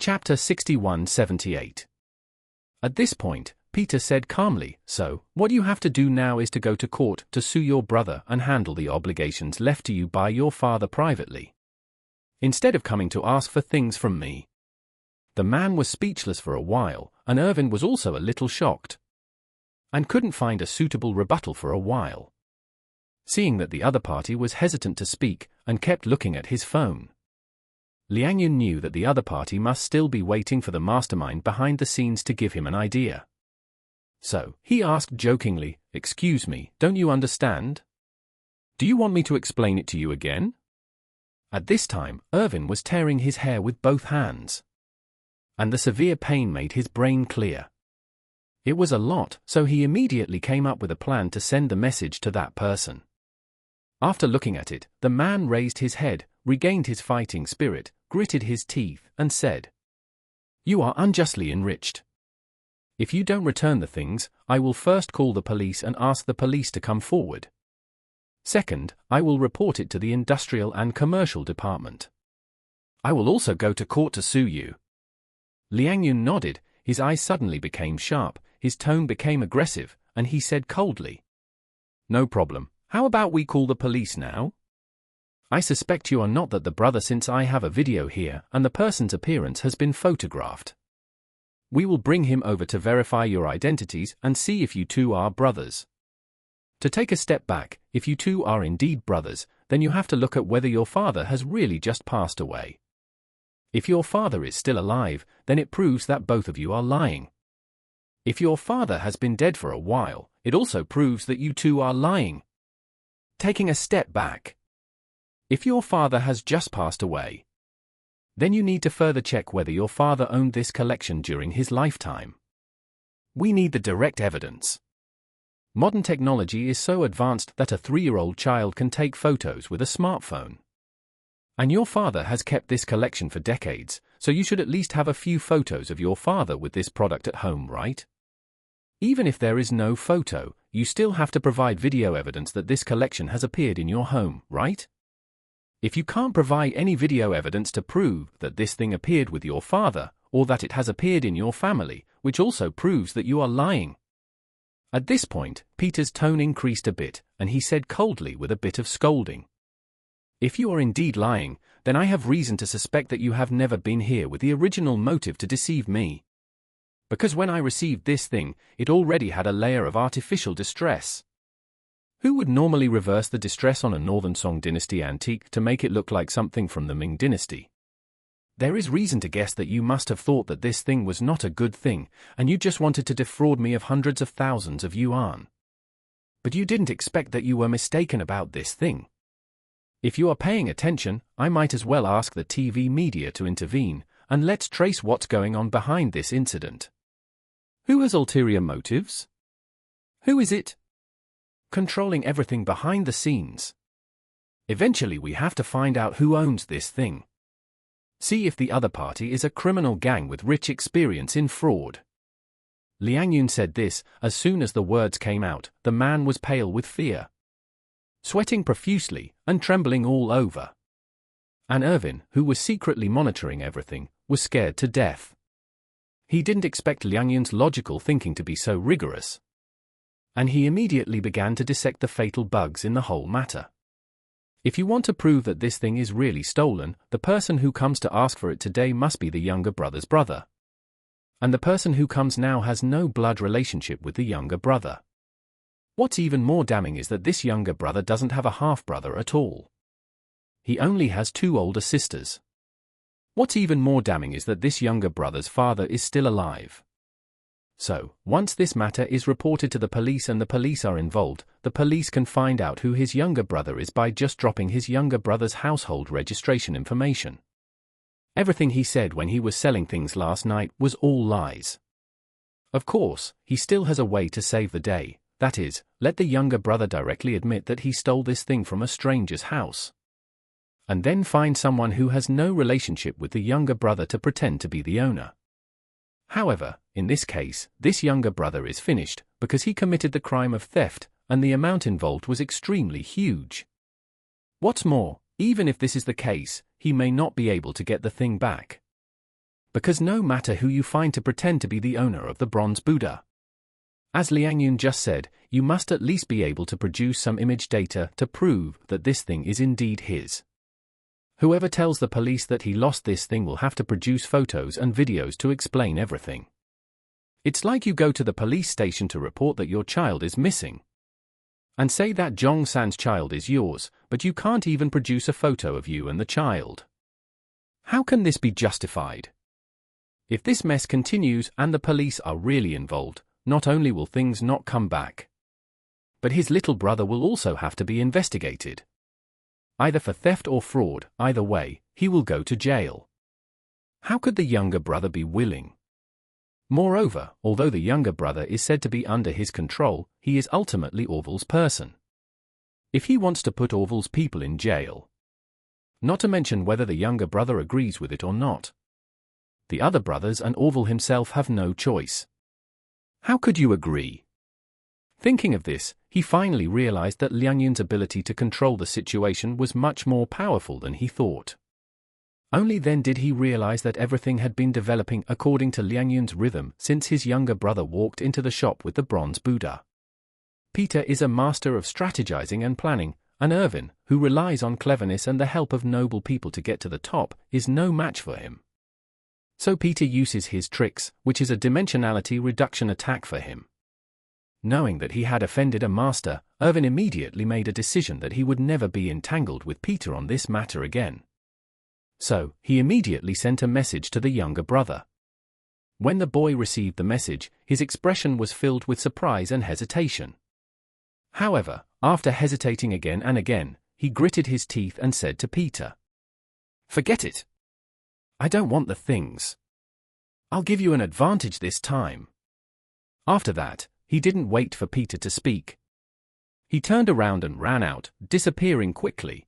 Chapter 61-78. At this point, Peter said calmly, "So, what you have to do now is to go to court to sue your brother and handle the obligations left to you by your father privately, instead of coming to ask for things from me." The man was speechless for a while, and Irvin was also a little shocked, and couldn't find a suitable rebuttal for a while. Seeing that the other party was hesitant to speak and kept looking at his phone, Liang Yun knew that the other party must still be waiting for the mastermind behind the scenes to give him an idea. So, he asked jokingly, "Excuse me, don't you understand? Do you want me to explain it to you again?" At this time, Irvin was tearing his hair with both hands, and the severe pain made his brain clear. It was a lot, so he immediately came up with a plan to send the message to that person. After looking at it, the man raised his head, regained his fighting spirit, gritted his teeth, and said, "You are unjustly enriched. If you don't return the things, I will first call the police and ask the police to come forward. Second, I will report it to the industrial and commercial department. I will also go to court to sue you." Liang Yun nodded, his eyes suddenly became sharp, his tone became aggressive, and he said coldly, "No problem. How about we call the police now? I suspect you are not the brother since I have a video here and the person's appearance has been photographed. We will bring him over to verify your identities and see if you two are brothers. To take a step back, if you two are indeed brothers, then you have to look at whether your father has really just passed away. If your father is still alive, then it proves that both of you are lying. If your father has been dead for a while, it also proves that you two are lying. Taking a step back, if your father has just passed away, then you need to further check whether your father owned this collection during his lifetime. We need the direct evidence. Modern technology is so advanced that a 3-year-old child can take photos with a smartphone. And your father has kept this collection for decades, so you should at least have a few photos of your father with this product at home, right? Even if there is no photo, you still have to provide video evidence that this collection has appeared in your home, right? If you can't provide any video evidence to prove that this thing appeared with your father, or that it has appeared in your family, which also proves that you are lying." At this point, Peter's tone increased a bit, and he said coldly with a bit of scolding, "If you are indeed lying, then I have reason to suspect that you have never been here with the original motive to deceive me. Because when I received this thing, it already had a layer of artificial distress. Who would normally reverse the distress on a Northern Song Dynasty antique to make it look like something from the Ming Dynasty? There is reason to guess that you must have thought that this thing was not a good thing, and you just wanted to defraud me of hundreds of thousands of yuan. But you didn't expect that you were mistaken about this thing. If you are paying attention, I might as well ask the TV media to intervene, and let's trace what's going on behind this incident. Who has ulterior motives? Who is it? Controlling everything behind the scenes. Eventually we have to find out who owns this thing. See if the other party is a criminal gang with rich experience in fraud." Liang Yun said this. As soon as the words came out, the man was pale with fear, sweating profusely, and trembling all over. And Irvin, who was secretly monitoring everything, was scared to death. He didn't expect Liang Yun's logical thinking to be so rigorous, and he immediately began to dissect the fatal bugs in the whole matter. If you want to prove that this thing is really stolen, the person who comes to ask for it today must be the younger brother's brother. And the person who comes now has no blood relationship with the younger brother. What's even more damning is that this younger brother doesn't have a half-brother at all. He only has 2 older sisters. What's even more damning is that this younger brother's father is still alive. So, once this matter is reported to the police and the police are involved, the police can find out who his younger brother is by just dropping his younger brother's household registration information. Everything he said when he was selling things last night was all lies. Of course, he still has a way to save the day, that is, let the younger brother directly admit that he stole this thing from a stranger's house, and then find someone who has no relationship with the younger brother to pretend to be the owner. However, in this case, this younger brother is finished, because he committed the crime of theft, and the amount involved was extremely huge. What's more, even if this is the case, he may not be able to get the thing back. Because no matter who you find to pretend to be the owner of the bronze Buddha, as Liang Yun just said, you must at least be able to produce some image data to prove that this thing is indeed his. Whoever tells the police that he lost this thing will have to produce photos and videos to explain everything. It's like you go to the police station to report that your child is missing, and say that Zhong San's child is yours, but you can't even produce a photo of you and the child. How can this be justified? If this mess continues and the police are really involved, not only will things not come back, but his little brother will also have to be investigated. Either for theft or fraud, either way, he will go to jail. How could the younger brother be willing? Moreover, although the younger brother is said to be under his control, he is ultimately Orville's person. If he wants to put Orville's people in jail, not to mention whether the younger brother agrees with it or not, the other brothers and Orville himself have no choice. How could you agree? Thinking of this, he finally realized that Liang Yun's ability to control the situation was much more powerful than he thought. Only then did he realize that everything had been developing according to Liang Yun's rhythm since his younger brother walked into the shop with the bronze Buddha. Peter is a master of strategizing and planning, and Irvin, who relies on cleverness and the help of noble people to get to the top, is no match for him. So Peter uses his tricks, which is a dimensionality reduction attack for him. Knowing that he had offended a master, Irvin immediately made a decision that he would never be entangled with Peter on this matter again. So, he immediately sent a message to the younger brother. When the boy received the message, his expression was filled with surprise and hesitation. However, after hesitating again and again, he gritted his teeth and said to Peter, "Forget it. I don't want the things. I'll give you an advantage this time." After that, he didn't wait for Peter to speak. He turned around and ran out, disappearing quickly.